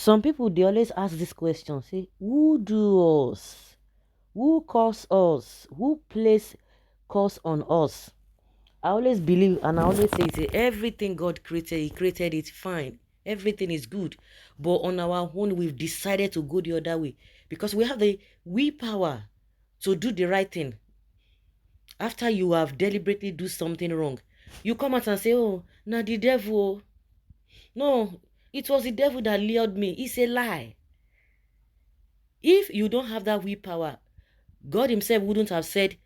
Some people, they always ask this question, say, who do us? Who cause us? Who place cause on us? I always believe and I always say, everything God created, He created it fine. Everything is good. But on our own, we've decided to go the other way because we have the willpower to do the right thing. After you have deliberately do something wrong, you come out and say, oh, now the devil. No, it was the devil that lured me. It's a lie. If you don't have that willpower, God Himself wouldn't have said,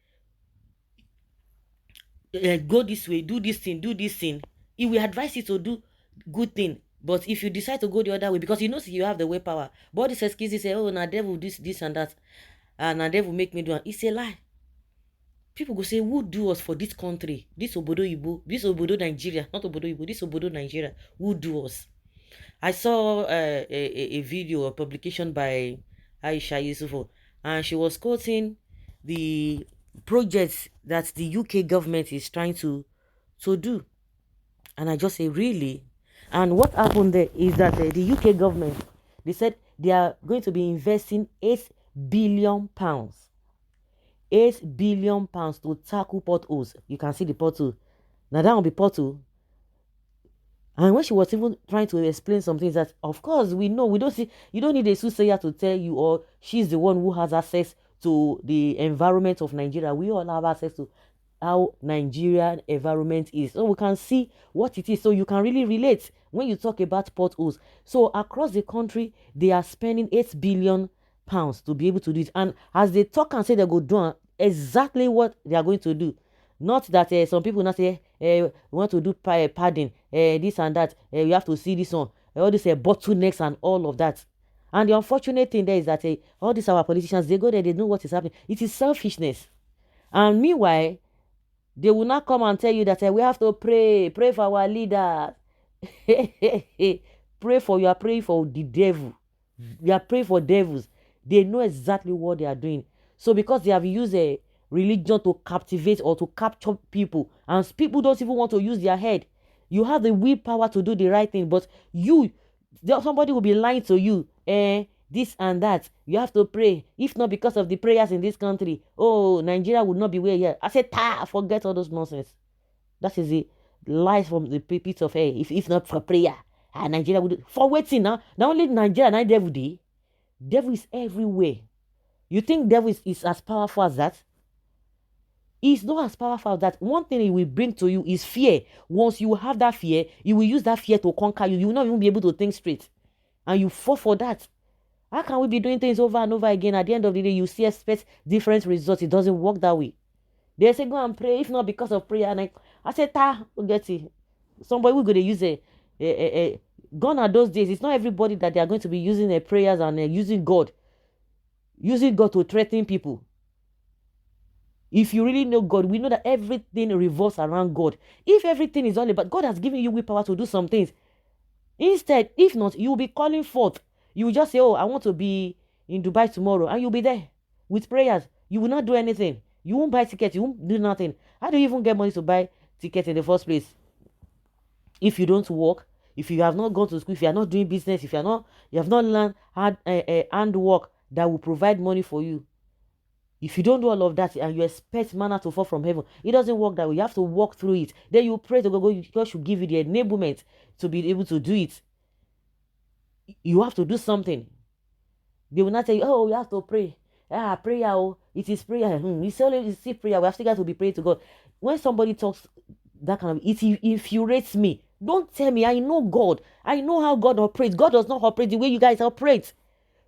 go this way, do this thing, do this thing. He will advise you to do good thing. But if you decide to go the other way, because you know you have the willpower, but all these excuses say, oh, now devil this and that, and now devil make me do it. It's a lie. People go say, who do us for this country? This Obodo Ibo, this Obodo Nigeria, not Obodo Ibo, this Obodo Nigeria. Who do us? I saw a video, a publication by Aisha Yusufu, and she was quoting the projects that the UK government is trying to do. And I just say, really? And what happened there is that the UK government, they said they are going to be investing £8 billion. £8 billion to tackle potholes. You can see the pothole. Now that will be pothole. And when she was even trying to explain some things that, of course, we know, we don't see, you don't need a soothsayer to tell you, or she's the one who has access to the environment of Nigeria. We all have access to how Nigerian environment is. So we can see what it is. So you can really relate when you talk about potholes. So across the country, they are spending £8 billion to be able to do it. And as they talk and say they go do exactly what they are going to do. Not that some people not say, we want to do padding, this and that, you have to see this one, all these bottlenecks and all of that. And the unfortunate thing there is that all these our politicians, they go there, they know what is happening. It is selfishness. And meanwhile, they will not come and tell you that we have to pray for our leaders. Pray for, you are praying for the devil. You are praying for devils. They know exactly what they are doing. So because they have used a religion to captivate or to capture people, and people don't even want to use their head. You have the willpower to do the right thing, but somebody will be lying to you, this and that. You have to pray. If not because of the prayers in this country, oh, Nigeria would not be where here. I said, forget all those nonsense. That is the lies from the pit of hell. If not for prayer, Nigeria would, for waiting now. Not only Nigeria, not devil day. Devil is everywhere. You think devil is as powerful as that? He's not as powerful as that. One thing he will bring to you is fear. Once you have that fear, he will use that fear to conquer you. You will not even be able to think straight. And you fall for that. How can we be doing things over and over again? At the end of the day, you see expect different results. It doesn't work that way. They say, go and pray. If not because of prayer. And I said, we'll get it. Somebody will go to use gone are those days. It's not everybody that they are going to be using their prayers and using God. Using God to threaten people. If you really know God, we know that everything revolves around God. If everything is all about, God has given you willpower to do some things. Instead, if not, you will be calling forth. You will just say, oh, I want to be in Dubai tomorrow. And you'll be there with prayers. You will not do anything. You won't buy tickets. You won't do nothing. How do you even get money to buy tickets in the first place? If you don't work, if you have not gone to school, if you are not doing business, if you have not learned handwork that will provide money for you. If you don't do all of that and you expect manna to fall from heaven, it doesn't work that way. You have to walk through it. Then you pray to God. God should give you the enablement to be able to do it. You have to do something. They will not tell you, oh, you have to pray. Prayer, oh, it is prayer. It's still prayer. We have still got to be praying to God. When somebody talks that kind of, it infuriates me. Don't tell me. I know God. I know how God operates. God does not operate the way you guys operate.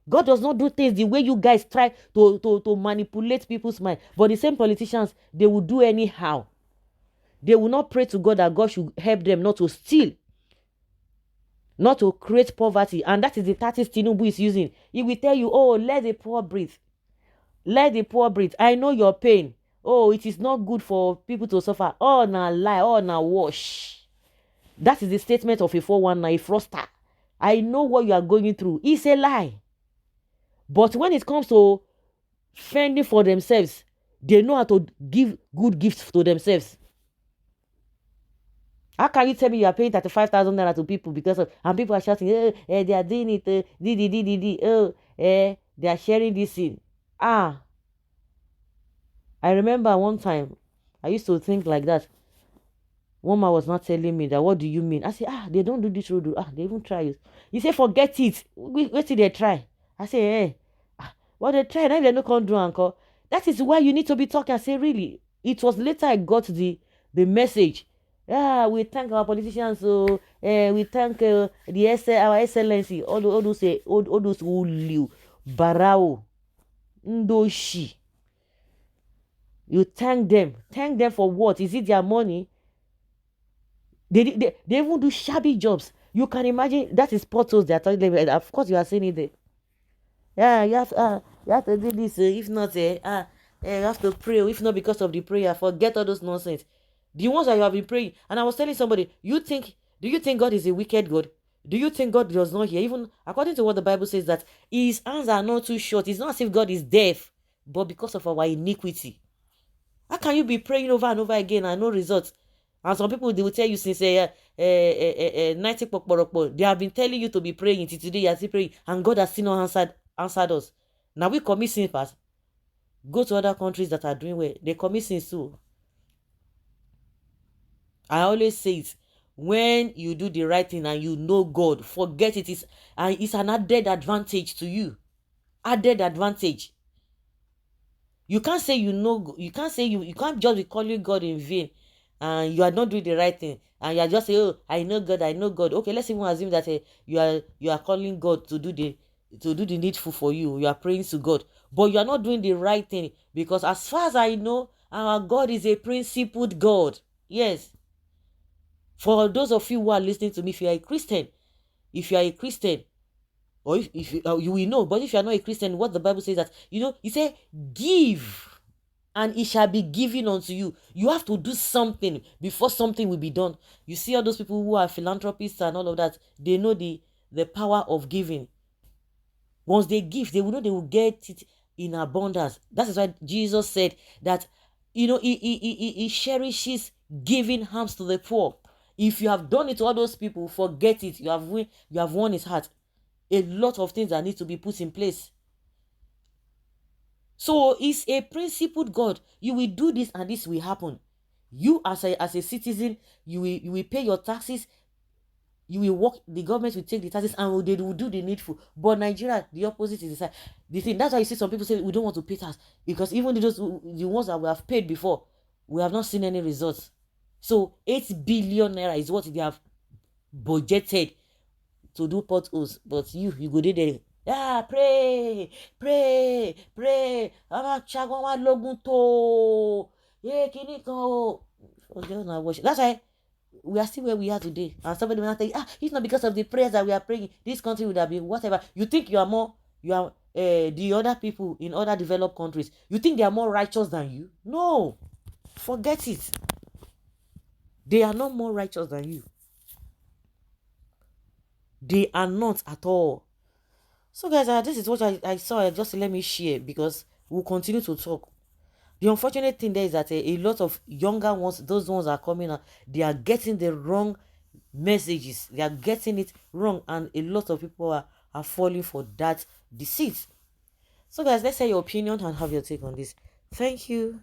God does not do things the way you guys try to manipulate people's mind. But the same politicians, they will do anyhow. They will not pray to God that God should help them not to steal, not to create poverty. And that is the tactics Tinubu is using. He will tell you, oh, let the poor breathe. Let the poor breathe. I know your pain. Oh, it is not good for people to suffer. Oh, now lie. Oh, now wash. That is the statement of a 419, a fraudster. I know what you are going through. It's a lie. But when it comes to fending for themselves, they know how to give good gifts to themselves. How can you tell me you are paying 35,000 naira to people because of, and people are shouting, they are doing it, they are sharing this thing. Ah, I remember one time I used to think like that. One man was not telling me that, what do you mean? I said, they don't do this road. They even try it. He said, forget it. Wait till they try. I say, what they try, now they no come do uncle. That is why you need to be talking. I say, really? It was later I got the message. Yeah, we thank our politicians. So we thank our excellency. All those say all those who live barao ndoshi. You thank them. Thank them for what? Is it their money? They even do shabby jobs. You can imagine that is potholes they are talking about. Of course, you are seeing it there. Yeah, you have to do this. If not, you have to pray. If not because of the prayer, forget all those nonsense. The ones that you have been praying. And I was telling somebody, do you think God is a wicked God? Do you think God does not hear? Even according to what the Bible says, that his hands are not too short. It's not as if God is deaf, but because of our iniquity. How can you be praying over and over again and no results? And some people, they will tell you since 90 pokporokpo, they have been telling you to be praying till today. You are still praying, and God has still not answered us. Now we commit sins, past. Go to other countries that are doing well. They commit sins too. I always say it. When you do the right thing and you know God, forget it is, and it's an added advantage to you. Added advantage. You can't say you know. You can't say you can't just be calling God in vain, and you are not doing the right thing, and you are just saying, "Oh, I know God, I know God." Okay, let's even assume that you are calling God to do the needful for you. You are praying to God, but you are not doing the right thing, because as far as I know, our God is a principled God. Yes. For those of you who are listening to me, if you are a Christian, or if you will know, but if you are not a Christian, what the Bible says, that he said, give and it shall be given unto you. You have to do something before something will be done. You see all those people who are philanthropists and all of that, they know the power of giving. Once they give, they will know they will get it in abundance. That is why Jesus said that, he cherishes giving alms to the poor. If you have done it to all those people, forget it. You have won his heart. A lot of things that need to be put in place. So it's a principled God. You will do this and this will happen. You as a citizen, you will pay your taxes. You will work. The government will take the taxes and they will do the needful. But Nigeria, the opposite is the thing. That's why you see some people say we don't want to pay tax, because even the ones that we have paid before, we have not seen any results. So 8 billion naira is what they have budgeted to do potholes, but you go there. Pray, pray, pray. Chago wa logun to. Kini kan o. That's why we are still where we are today. And somebody will not say, it's not because of the prayers that we are praying. This country would have been whatever. You think you are the other people in other developed countries, you think they are more righteous than you? No. Forget it. They are not more righteous than you. They are not at all. So guys, this is what I saw. Just let me share, because we'll continue to talk. The unfortunate thing there is that a lot of younger ones, those ones are coming out, they are getting the wrong messages. They are getting it wrong, and a lot of people are falling for that deceit. So guys, let's say your opinion and have your take on this. Thank you.